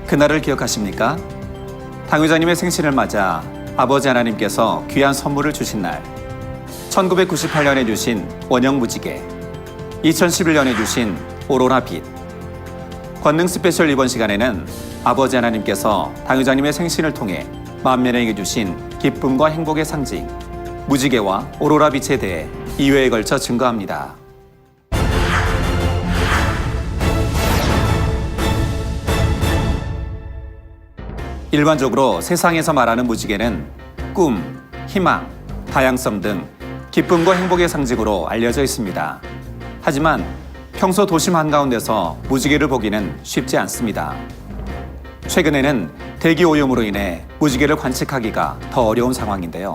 그날을 기억하십니까? 당회장님의 생신을 맞아 아버지 하나님께서 귀한 선물을 주신 날. 1998년에 주신 원형 무지개, 2011년에 주신 오로라 빛. 권능 스페셜 이번 시간에는 아버지 하나님께서 당회장님의 생신을 통해 만민에게 주신 기쁨과 행복의 상징, 무지개와 오로라 빛에 대해 2회에 걸쳐 증거합니다. 일반적으로 세상에서 말하는 무지개는 꿈, 희망, 다양성 등 기쁨과 행복의 상징으로 알려져 있습니다. 하지만 평소 도심 한가운데서 무지개를 보기는 쉽지 않습니다. 최근에는 대기 오염으로 인해 무지개를 관측하기가 더 어려운 상황인데요.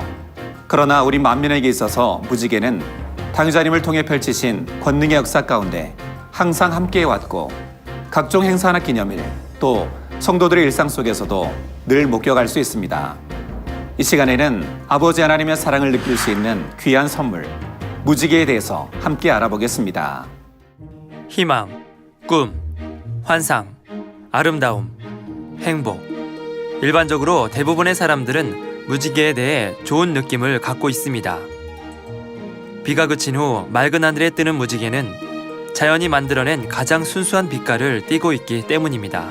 그러나 우리 만민에게 있어서 무지개는 당회자님을 통해 펼치신 권능의 역사 가운데 항상 함께해왔고, 각종 행사나 기념일, 또 성도들의 일상 속에서도 늘 목격할 수 있습니다. 이 시간에는 아버지 하나님의 사랑을 느낄 수 있는 귀한 선물, 무지개에 대해서 함께 알아보겠습니다. 희망, 꿈, 환상, 아름다움, 행복. 일반적으로 대부분의 사람들은 무지개에 대해 좋은 느낌을 갖고 있습니다. 비가 그친 후 맑은 하늘에 뜨는 무지개는 자연이 만들어낸 가장 순수한 빛깔을 띠고 있기 때문입니다.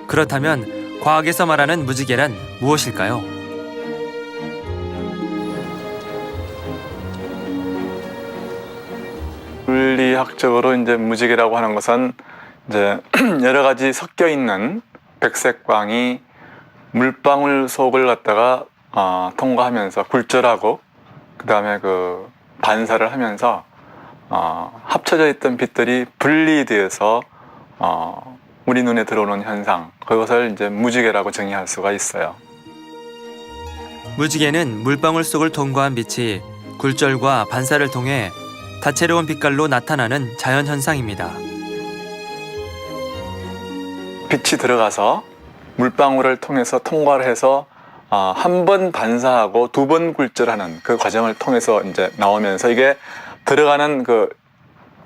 그렇다면 과학에서 말하는 무지개란 무엇일까요? 물리학적으로 이제 무지개라고 하는 것은 이제 여러 가지 섞여 있는 백색 광이 물방울 속을 갖다가 통과하면서 굴절하고, 그 다음에 그 반사를 하면서 합쳐져 있던 빛들이 분리되어서 우리 눈에 들어오는 현상, 그것을 이제 무지개라고 정의할 수가 있어요. 무지개는 물방울 속을 통과한 빛이 굴절과 반사를 통해 다채로운 빛깔로 나타나는 자연 현상입니다. 빛이 들어가서 물방울을 통해서 통과를 해서 한 번 반사하고 두 번 굴절하는 그 과정을 통해서 이제 나오면서, 이게 들어가는 그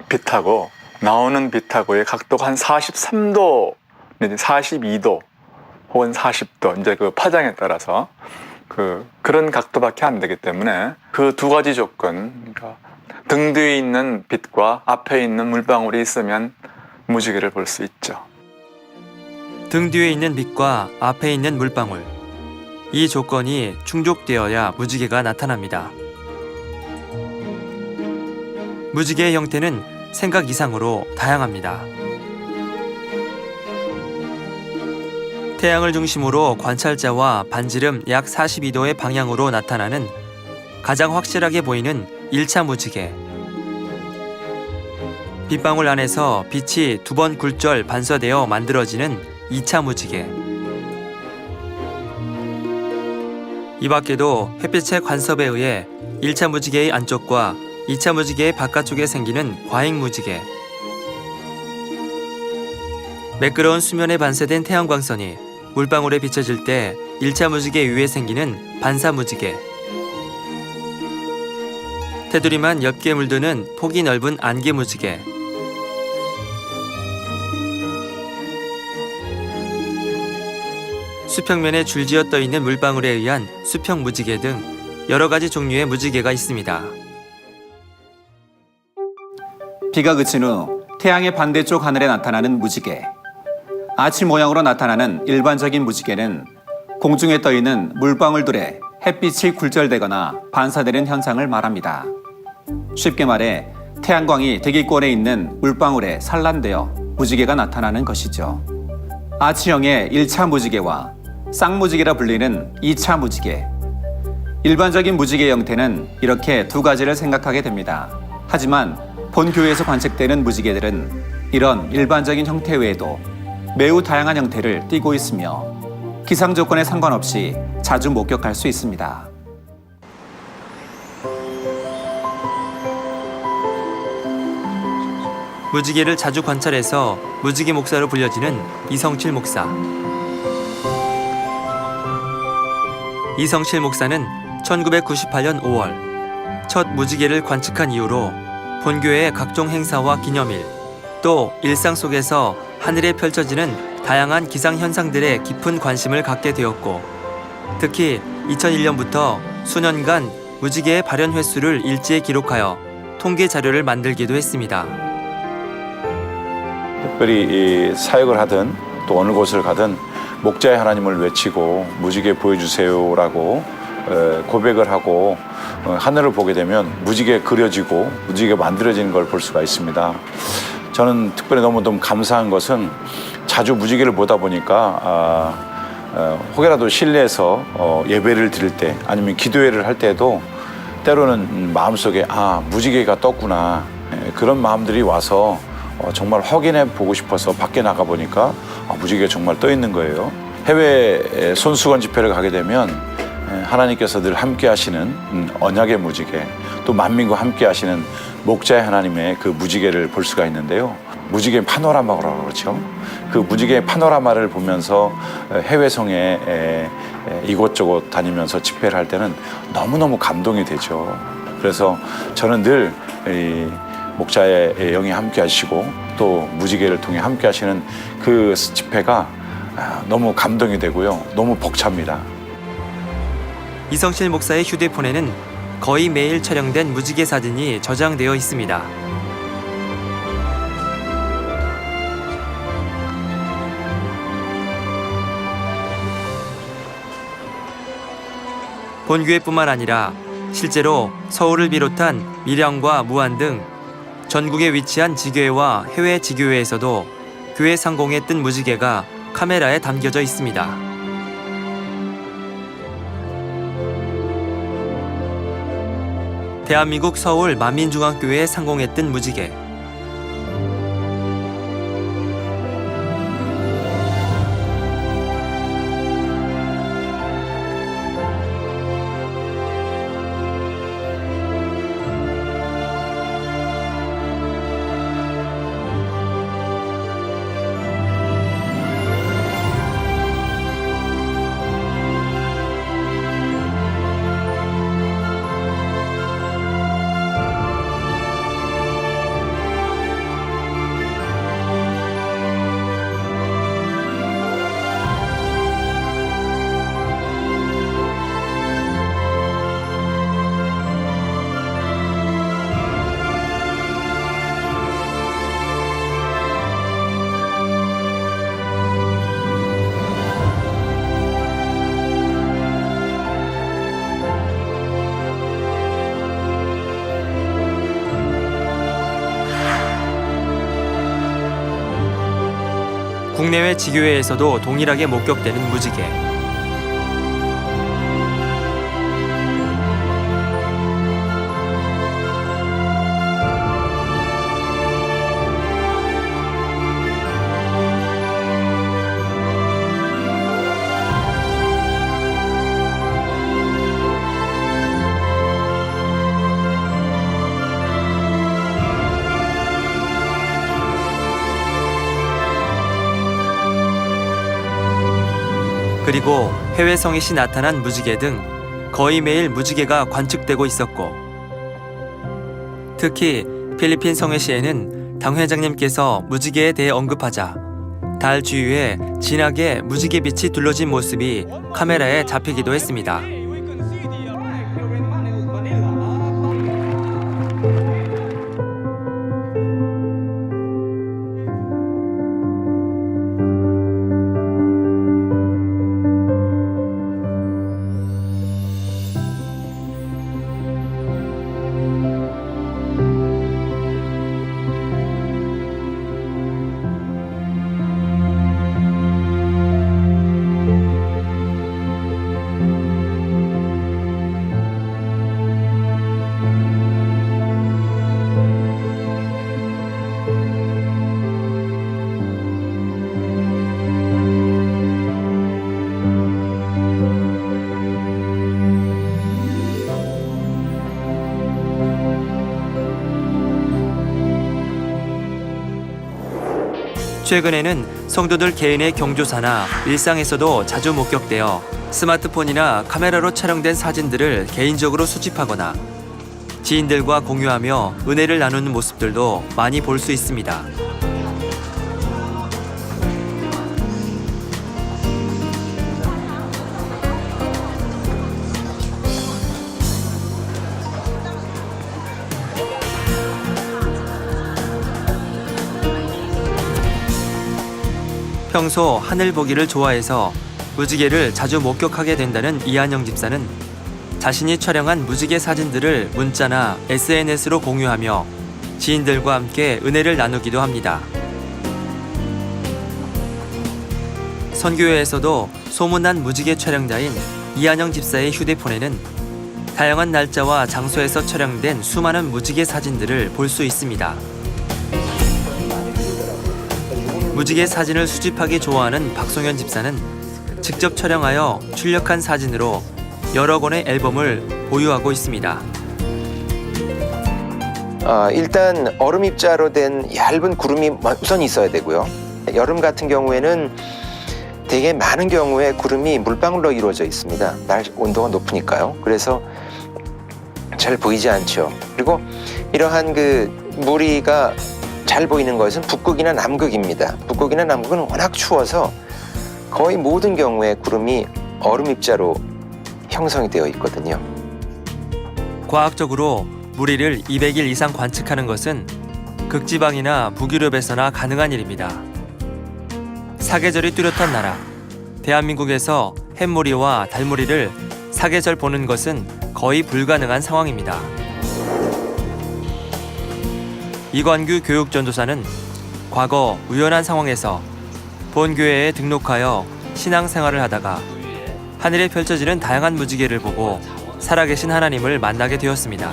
빛하고 나오는 빛하고의 각도가 한 43도, 42도 혹은 40도, 이제 그 파장에 따라서 그런 각도밖에 안 되기 때문에 그 두 가지 조건, 그러니까 등 뒤에 있는 빛과 앞에 있는 물방울이 있으면 무지개를 볼 수 있죠. 등 뒤에 있는 빛과 앞에 있는 물방울. 이 조건이 충족되어야 무지개가 나타납니다. 무지개의 형태는 생각 이상으로 다양합니다. 태양을 중심으로 관찰자와 반지름 약 42도의 방향으로 나타나는 가장 확실하게 보이는 1차 무지개. 빛방울 안에서 빛이 두 번 굴절 반사되어 만들어지는 2차 무지개. 이 밖에도 햇빛의 간섭에 의해 1차 무지개의 안쪽과 2차 무지개의 바깥쪽에 생기는 과잉 무지개. 매끄러운 수면에 반사된 태양광선이 물방울에 비춰질 때 1차 무지개 위에 생기는 반사 무지개. 테두리만 옅게 물드는 폭이 넓은 안개 무지개. 수평면에 줄지어 떠 있는 물방울에 의한 수평 무지개 등 여러 가지 종류의 무지개가 있습니다. 비가 그친 후 태양의 반대쪽 하늘에 나타나는 무지개. 아치 모양으로 나타나는 일반적인 무지개는 공중에 떠 있는 물방울들의 햇빛이 굴절되거나 반사되는 현상을 말합니다. 쉽게 말해 태양광이 대기권에 있는 물방울에 산란되어 무지개가 나타나는 것이죠. 아치형의 1차 무지개와 쌍무지개라 불리는 2차 무지개. 일반적인 무지개 형태는 이렇게 두 가지를 생각하게 됩니다. 하지만 본 교회에서 관측되는 무지개들은 이런 일반적인 형태 외에도 매우 다양한 형태를 띠고 있으며 기상 조건에 상관없이 자주 목격할 수 있습니다. 무지개를 자주 관찰해서 무지개 목사로 불려지는 이성칠 목사. 이성칠 목사는 1998년 5월 첫 무지개를 관측한 이후로 본교회의 각종 행사와 기념일, 또 일상 속에서 하늘에 펼쳐지는 다양한 기상 현상들에 깊은 관심을 갖게 되었고, 특히 2001년부터 수년간 무지개의 발현 횟수를 일지에 기록하여 통계 자료를 만들기도 했습니다. 특별히 이 사역을 하든 또 어느 곳을 가든 목자의 하나님을 외치고 무지개 보여주세요라고 고백을 하고 하늘을 보게 되면 무지개 그려지고 무지개 만들어지는 걸 볼 수가 있습니다. 저는 특별히 너무 감사한 것은 자주 무지개를 보다 보니까 혹여라도 실내에서 예배를 드릴 때 아니면 기도회를 할 때도 때로는 마음속에 무지개가 떴구나, 그런 마음들이 와서 정말 확인해 보고 싶어서 밖에 나가 보니까 무지개가 정말 떠 있는 거예요. 해외 손수건 집회를 가게 되면 하나님께서 늘 함께 하시는 언약의 무지개, 또 만민과 함께 하시는 목자의 하나님의 그 무지개를 볼 수가 있는데요. 무지개 파노라마라고 그러죠. 그 무지개 파노라마를 보면서 해외성에 이곳저곳 다니면서 집회를 할 때는 너무너무 감동이 되죠. 그래서 저는 늘 목자의 영이 함께 하시고 또 무지개를 통해 함께 하시는 그 집회가 너무 감동이 되고요. 너무 벅찹니다. 이성실 목사의 휴대폰에는 거의 매일 촬영된 무지개 사진이 저장되어 있습니다. 본교회뿐만 아니라 실제로 서울을 비롯한 밀양과 무안 등 전국에 위치한 지교회와 해외 지교회에서도 교회 상공에 뜬 무지개가 카메라에 담겨져 있습니다. 대한민국 서울 만민중앙교회 상공에 뜬 무지개. 국내외 지교회에서도 동일하게 목격되는 무지개. 그리고 해외 성에시 나타난 무지개 등 거의 매일 무지개가 관측되고 있었고, 특히 필리핀 성회시에는 당 회장님께서 무지개에 대해 언급하자 달 주위에 진하게 무지개 빛이 둘러진 모습이 카메라에 잡히기도 했습니다. 최근에는 성도들 개인의 경조사나 일상에서도 자주 목격되어 스마트폰이나 카메라로 촬영된 사진들을 개인적으로 수집하거나 지인들과 공유하며 은혜를 나누는 모습들도 많이 볼 수 있습니다. 평소 하늘 보기를 좋아해서 무지개를 자주 목격하게 된다는 이한영 집사는 자신이 촬영한 무지개 사진들을 문자나 SNS로 공유하며 지인들과 함께 은혜를 나누기도 합니다. 선교회에서도 소문난 무지개 촬영자인 이한영 집사의 휴대폰에는 다양한 날짜와 장소에서 촬영된 수많은 무지개 사진들을 볼 수 있습니다. 무지개 사진을 수집하기 좋아하는 박송현 집사는 직접 촬영하여 출력한 사진으로 여러 권의 앨범을 보유하고 있습니다. 일단 얼음 입자로 된 얇은 구름이 우선 있어야 되고요. 여름 같은 경우에는 되게 많은 경우에 구름이 물방울로 이루어져 있습니다. 날 온도가 높으니까요. 그래서 잘 보이지 않죠. 그리고 이러한 그 무리가 잘 보이는 것은 북극이나 남극입니다. 북극이나 남극은 워낙 추워서 거의 모든 경우에 구름이 얼음 입자로 형성이 되어 있거든요. 과학적으로 무리를 200일 이상 관측하는 것은 극지방이나 북유럽에서나 가능한 일입니다. 사계절이 뚜렷한 나라, 대한민국에서 햇무리와 달무리를 사계절 보는 것은 거의 불가능한 상황입니다. 이관규 교육전도사는 과거 우연한 상황에서 본교회에 등록하여 신앙생활을 하다가 하늘에 펼쳐지는 다양한 무지개를 보고 살아계신 하나님을 만나게 되었습니다.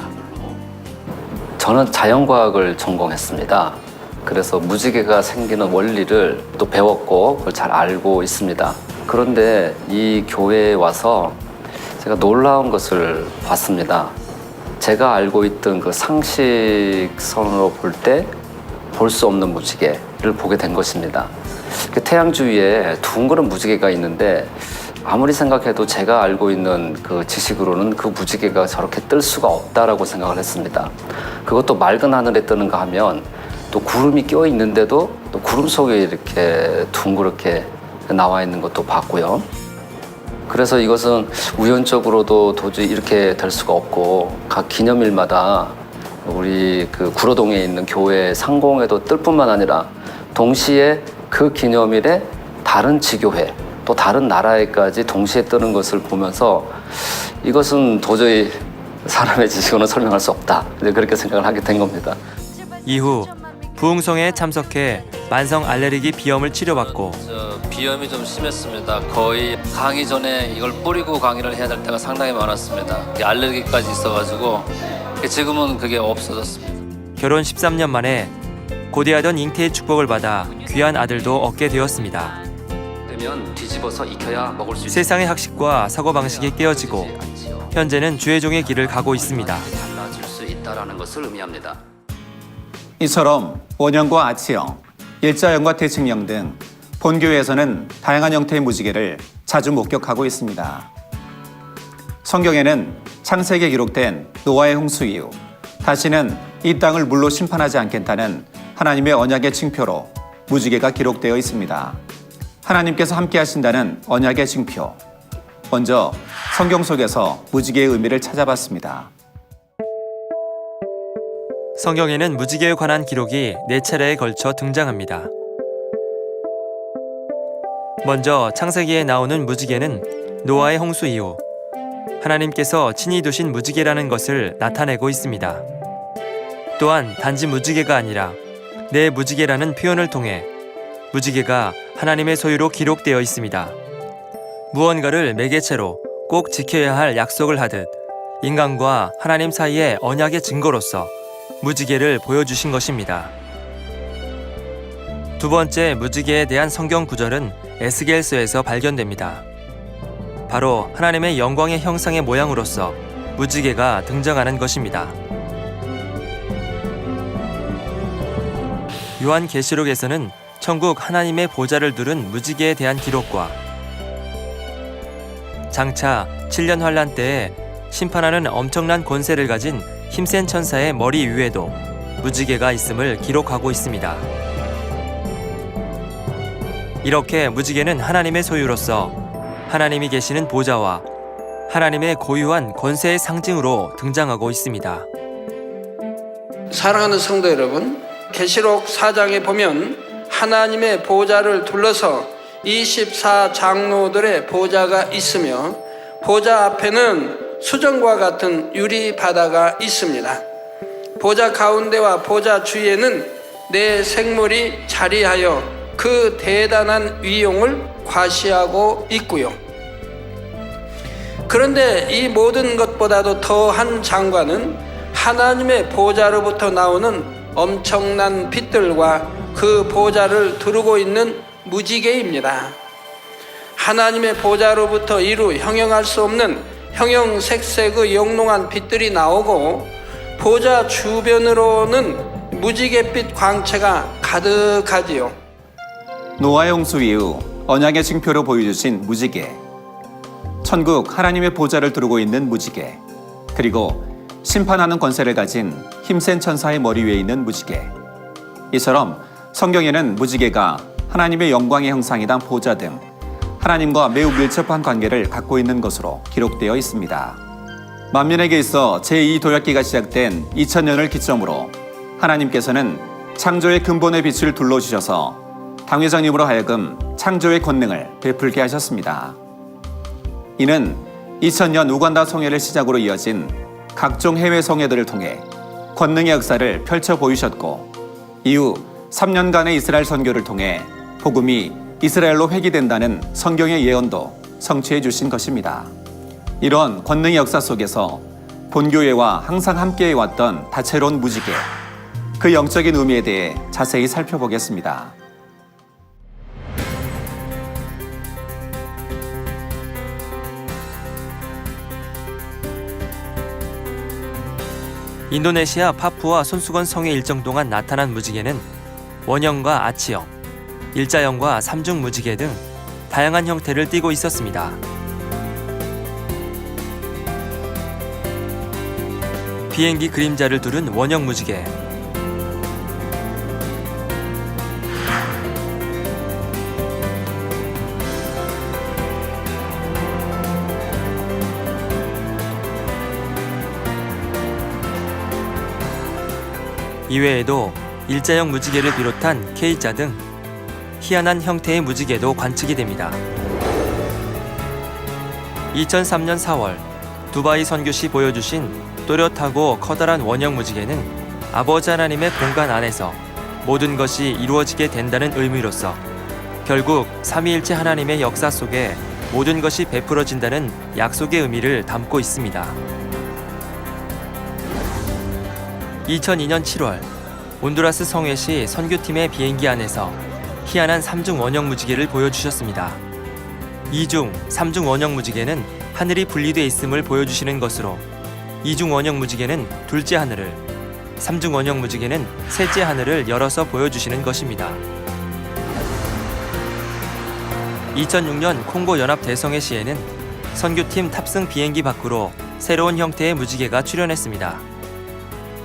저는 자연과학을 전공했습니다. 그래서 무지개가 생기는 원리를 또 배웠고 그걸 잘 알고 있습니다. 그런데 이 교회에 와서 제가 놀라운 것을 봤습니다. 제가 알고 있던 그 상식선으로 볼 때 볼 수 없는 무지개를 보게 된 것입니다. 그 태양 주위에 둥그런 무지개가 있는데 아무리 생각해도 제가 알고 있는 그 지식으로는 그 무지개가 저렇게 뜰 수가 없다라고 생각을 했습니다. 그것도 맑은 하늘에 뜨는가 하면 또 구름이 껴 있는데도 또 구름 속에 이렇게 둥그렇게 나와 있는 것도 봤고요. 그래서 이것은 우연적으로도 도저히 이렇게 될 수가 없고 각 기념일마다 우리 그 구로동에 있는 교회 상공에도 뜰 뿐만 아니라 동시에 그 기념일에 다른 지교회 또 다른 나라에까지 동시에 뜨는 것을 보면서 이것은 도저히 사람의 지식으로는 설명할 수 없다. 그렇게 생각을 하게 된 겁니다. 이후 부흥성회에 참석해 만성 알레르기 비염을 치료받고 비염이 좀 심했습니다. 거의 강의 전에 이걸 뿌리고 강의를 해야 될 때가 상당히 많았습니다. 알레르기까지 있어가지고 지금은 그게 없어졌습니다. 결혼 13년 만에 고대하던 잉태의 축복을 받아 귀한 아들도 얻게 되었습니다. 되면 뒤집어서 익혀야 먹을 수 세상의 학식과 사고방식이 깨어지고 현재는 주의종의 길을 가고 있습니다. 달라질 수 있다라는 것을 의미합니다. 이처럼 원형과 아치형, 일자형과 대칭형 등 본교회에서는 다양한 형태의 무지개를 자주 목격하고 있습니다. 성경에는 창세기에 기록된 노아의 홍수 이후 다시는 이 땅을 물로 심판하지 않겠다는 하나님의 언약의 징표로 무지개가 기록되어 있습니다. 하나님께서 함께 하신다는 언약의 징표. 먼저 성경 속에서 무지개의 의미를 찾아봤습니다. 성경에는 무지개에 관한 기록이 4차례에 걸쳐 등장합니다. 먼저 창세기에 나오는 무지개는 노아의 홍수 이후 하나님께서 친히 두신 무지개라는 것을 나타내고 있습니다. 또한 단지 무지개가 아니라 내 무지개라는 표현을 통해 무지개가 하나님의 소유로 기록되어 있습니다. 무언가를 매개체로 꼭 지켜야 할 약속을 하듯 인간과 하나님 사이의 언약의 증거로서 무지개를 보여주신 것입니다. 두 번째 무지개에 대한 성경 구절은 에스겔서에서 발견됩니다. 바로 하나님의 영광의 형상의 모양으로서 무지개가 등장하는 것입니다. 요한계시록에서는 천국 하나님의 보좌를 두른 무지개에 대한 기록과 장차 7년 환란 때에 심판하는 엄청난 권세를 가진 힘센 천사의 머리 위에도 무지개가 있음을 기록하고 있습니다. 이렇게 무지개는 하나님의 소유로서 하나님이 계시는 보좌와 하나님의 고유한 권세의 상징으로 등장하고 있습니다. 사랑하는 성도 여러분, 계시록 4장에 보면 하나님의 보좌를 둘러서 24장로들의 보좌가 있으며 보좌 앞에는 수정과 같은 유리 바다가 있습니다. 보좌 가운데와 보좌 주위에는 네 생물이 자리하여 그 대단한 위용을 과시하고 있고요. 그런데 이 모든 것보다도 더한 장관은 하나님의 보좌로부터 나오는 엄청난 빛들과 그 보좌를 두르고 있는 무지개입니다. 하나님의 보좌로부터 이루 형용할 수 없는 형형색색의 영롱한 빛들이 나오고 보좌 주변으로는 무지갯빛 광채가 가득하지요. 노아의 홍수 이후 언약의 징표로 보여주신 무지개, 천국 하나님의 보좌를 두르고 있는 무지개, 그리고 심판하는 권세를 가진 힘센 천사의 머리 위에 있는 무지개. 이처럼 성경에는 무지개가 하나님의 영광의 형상이던 보좌 등 하나님과 매우 밀접한 관계를 갖고 있는 것으로 기록되어 있습니다. 만민에게 있어 제2도약기가 시작된 2000년을 기점으로 하나님께서는 창조의 근본의 빛을 둘러주셔서 당회장님으로 하여금 창조의 권능을 베풀게 하셨습니다. 이는 2000년 우간다 성회를 시작으로 이어진 각종 해외 성회들을 통해 권능의 역사를 펼쳐 보이셨고 이후 3년간의 이스라엘 선교를 통해 복음이 이스라엘로 회귀된다는 성경의 예언도 성취해 주신 것입니다. 이런 권능의 역사 속에서 본교회와 항상 함께해 왔던 다채로운 무지개, 그 영적인 의미에 대해 자세히 살펴보겠습니다. 인도네시아 파푸아 손수건 성의 일정 동안 나타난 무지개는 원형과 아치형, 일자형과 삼중 무지개 등 다양한 형태를 띠고 있었습니다. 비행기 그림자를 두른 원형 무지개, 이외에도 일자형 무지개를 비롯한 K자 등 희한한 형태의 무지개도 관측이 됩니다. 2003년 4월 두바이 선교시 보여주신 또렷하고 커다란 원형 무지개는 아버지 하나님의 공간 안에서 모든 것이 이루어지게 된다는 의미로서 결국 삼위일체 하나님의 역사 속에 모든 것이 베풀어진다는 약속의 의미를 담고 있습니다. 2002년 7월 온두라스 성회시 선교팀의 비행기 안에서 희한한 삼중 원형 무지개를 보여주셨습니다. 이중, 삼중 원형 무지개는 하늘이 분리되어 있음을 보여주시는 것으로 이중 원형 무지개는 둘째 하늘을, 삼중 원형 무지개는 셋째 하늘을 열어서 보여주시는 것입니다. 2006년 콩고 연합 대성회 시에는 선교팀 탑승 비행기 밖으로 새로운 형태의 무지개가 출현했습니다.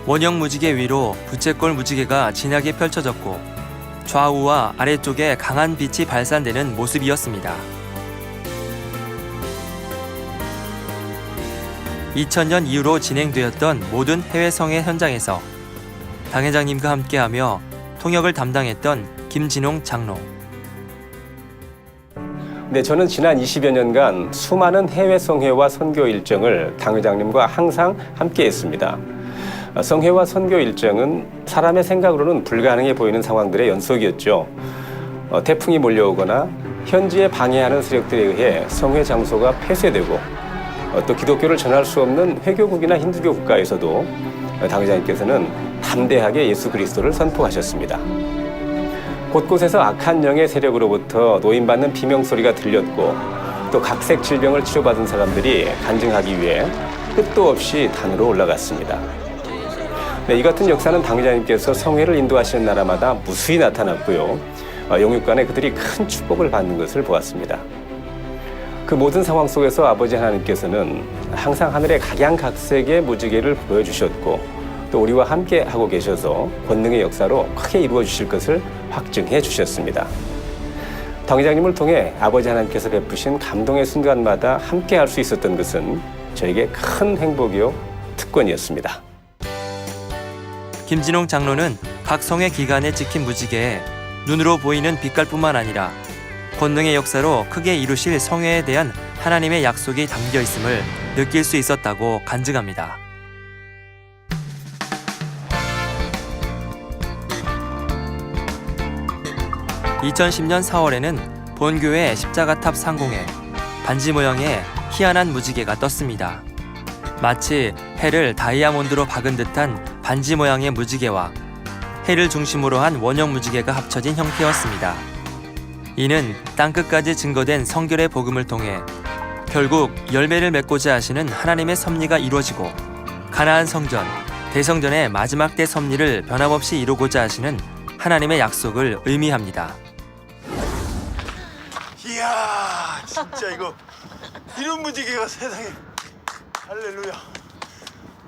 원형 무지개 위로 부채꼴 무지개가 진하게 펼쳐졌고 좌우와 아래쪽에 강한 빛이 발산되는 모습이었습니다. 2000년 이후로 진행되었던 모든 해외 성회 현장에서 당회장님과 함께하며 통역을 담당했던 김진홍 장로. 네, 저는 지난 20여 년간 수많은 해외 성회와 선교 일정을 당회장님과 항상 함께했습니다. 성회와 선교 일정은 사람의 생각으로는 불가능해 보이는 상황들의 연속이었죠. 태풍이 몰려오거나 현지에 방해하는 세력들에 의해 성회 장소가 폐쇄되고 또 기독교를 전할 수 없는 회교국이나 힌두교 국가에서도 당회장님께서는 담대하게 예수 그리스도를 선포하셨습니다. 곳곳에서 악한 영의 세력으로부터 노임받는 비명소리가 들렸고 또 각색 질병을 치료받은 사람들이 간증하기 위해 끝도 없이 단으로 올라갔습니다. 네, 이 같은 역사는 당회장님께서 성회를 인도하시는 나라마다 무수히 나타났고요. 영육간에 그들이 큰 축복을 받는 것을 보았습니다. 그 모든 상황 속에서 아버지 하나님께서는 항상 하늘의 각양각색의 무지개를 보여주셨고 또 우리와 함께 하고 계셔서 권능의 역사로 크게 이루어 주실 것을 확증해 주셨습니다. 당회장님을 통해 아버지 하나님께서 베푸신 감동의 순간마다 함께 할 수 있었던 것은 저에게 큰 행복이요 특권이었습니다. 김진홍 장로는 각 성회 기간에 찍힌 무지개에 눈으로 보이는 빛깔뿐만 아니라 권능의 역사로 크게 이루실 성회에 대한 하나님의 약속이 담겨 있음을 느낄 수 있었다고 간증합니다. (2010년 4월에는) 본교회 십자가탑 상공에 반지 모양의 희한한 무지개가 떴습니다. 마치 해를 다이아몬드로 박은 듯한 반지 모양의 무지개와 해를 중심으로 한 원형 무지개가 합쳐진 형태였습니다. 이는 땅끝까지 증거된 성결의 복음을 통해 결국 열매를 맺고자 하시는 하나님의 섭리가 이루어지고 가나안 성전, 대성전의 마지막 때 섭리를 변함없이 이루고자 하시는 하나님의 약속을 의미합니다. 이야, 진짜 이거 이런 무지개가 세상에. 할렐루야.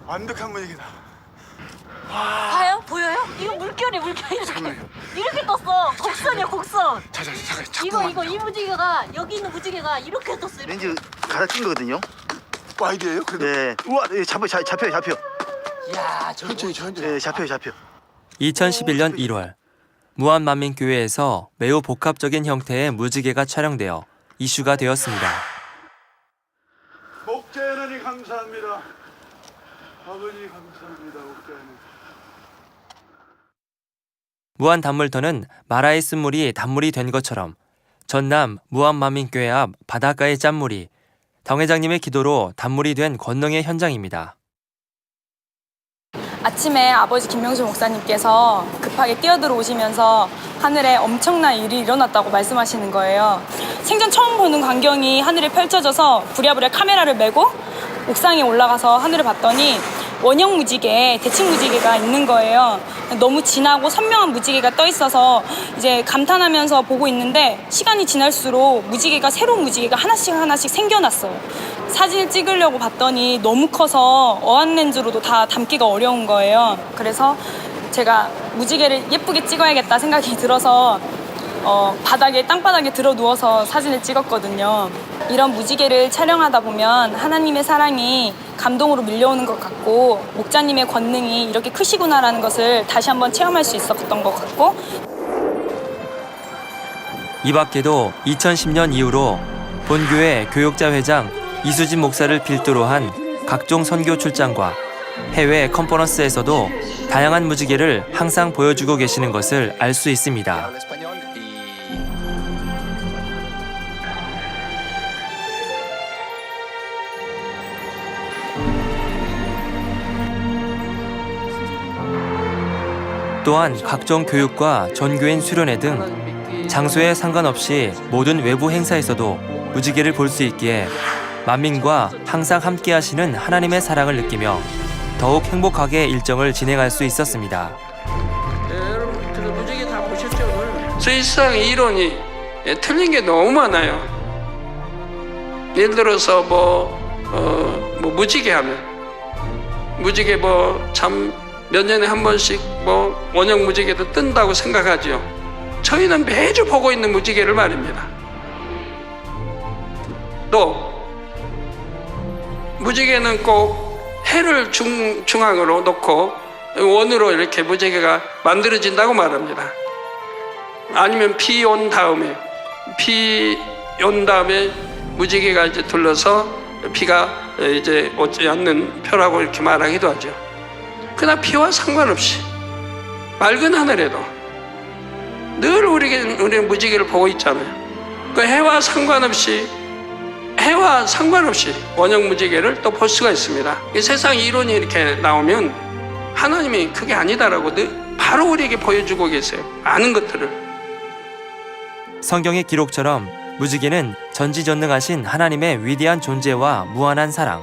완벽한 무지개다. 봐요? 보여요? 이거 물결이 이렇게 떴어. 곡선이야, 곡선. 잠깐만. 이거 이 무지개가 여기 있는 무지개가 이렇게 떴어요. 렌즈 갈아 낀 거거든요. 와이드예요? 네. 우와, 잡혀요. 이야, 천천히. 네, 잡혀. 2011년 1월 무한만민교회에서 매우 복합적인 형태의 무지개가 촬영되어 이슈가 되었습니다. 목자 하나님 감사합니다. 아버지 감사합니다. 목자 하나님. 무한 단물터는 마라의 쓴물이 단물이 된 것처럼 전남 무한만민교회 앞 바닷가의 짠물이 당회장님의 기도로 단물이 된 권능의 현장입니다. 아침에 아버지 김명수 목사님께서 급하게 뛰어들어 오시면서 하늘에 엄청난 일이 일어났다고 말씀하시는 거예요. 생전 처음 보는 광경이 하늘에 펼쳐져서 부랴부랴 카메라를 메고 옥상에 올라가서 하늘을 봤더니 원형 무지개, 대칭 무지개가 있는 거예요. 너무 진하고 선명한 무지개가 떠 있어서 이제 감탄하면서 보고 있는데 시간이 지날수록 새로운 무지개가 하나씩 생겨났어요. 사진을 찍으려고 봤더니 너무 커서 어안렌즈로도 다 담기가 어려운 거예요. 그래서 제가 무지개를 예쁘게 찍어야겠다 생각이 들어서 땅바닥에 들어 누워서 사진을 찍었거든요. 이런 무지개를 촬영하다 보면 하나님의 사랑이 감동으로 밀려오는 것 같고 목자님의 권능이 이렇게 크시구나라는 것을 다시 한번 체험할 수 있었던 것 같고, 이 밖에도 2010년 이후로 본교회 교육자 회장 이수진 목사를 필두로 한 각종 선교 출장과 해외 컨퍼런스에서도 다양한 무지개를 항상 보여주고 계시는 것을 알 수 있습니다. 또한 각종 교육과 전교인 수련회 등 장소에 상관없이 모든 외부 행사에서도 무지개를 볼 수 있기에 만민과 항상 함께 하시는 하나님의 사랑을 느끼며 더욱 행복하게 일정을 진행할 수 있었습니다. 여러분, 무지개 다 보셨죠? 오늘? 수의사상 이론이 틀린 게 너무 많아요. 예를 들어서 무지개 하면 무지개 몇 년에 한 번씩 원형 무지개도 뜬다고 생각하죠. 저희는 매주 보고 있는 무지개를 말입니다. 또 무지개는 꼭 해를 중앙으로 놓고 원으로 이렇게 무지개가 만들어진다고 말합니다. 아니면 비 온 다음에 무지개가 이제 둘러서 비가 이제 오지 않는 표라고 이렇게 말하기도 하죠. 그러나 비와 상관없이 맑은 하늘에도 늘 우리는 무지개를 보고 있잖아요. 그 해와 상관없이 원형 무지개를 또 볼 수가 있습니다. 세상 이론이 이렇게 나오면 하나님이 그게 아니다라고 바로 우리에게 보여주고 계세요. 아는 것들을. 성경의 기록처럼 무지개는 전지전능하신 하나님의 위대한 존재와 무한한 사랑,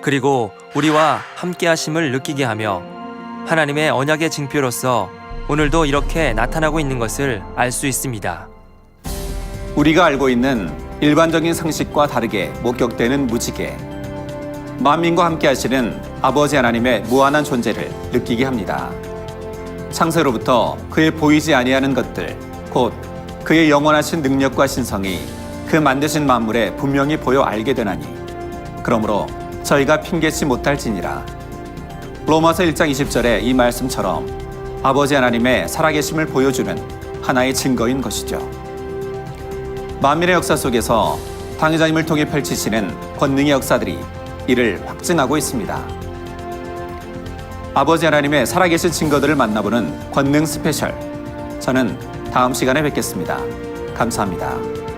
그리고 우리와 함께하심을 느끼게 하며 하나님의 언약의 징표로서 오늘도 이렇게 나타나고 있는 것을 알 수 있습니다. 우리가 알고 있는 일반적인 상식과 다르게 목격되는 무지개. 만민과 함께 하시는 아버지 하나님의 무한한 존재를 느끼게 합니다. 창세로부터 그의 보이지 아니하는 것들, 곧 그의 영원하신 능력과 신성이 그 만드신 만물에 분명히 보여 알게 되나니 그러므로 저희가 핑계치 못할지니라. 로마서 1장 20절의 이 말씀처럼 아버지 하나님의 살아계심을 보여주는 하나의 증거인 것이죠. 만민의 역사 속에서 당회장님을 통해 펼치시는 권능의 역사들이 이를 확증하고 있습니다. 아버지 하나님의 살아계신 증거들을 만나보는 권능 스페셜. 저는 다음 시간에 뵙겠습니다. 감사합니다.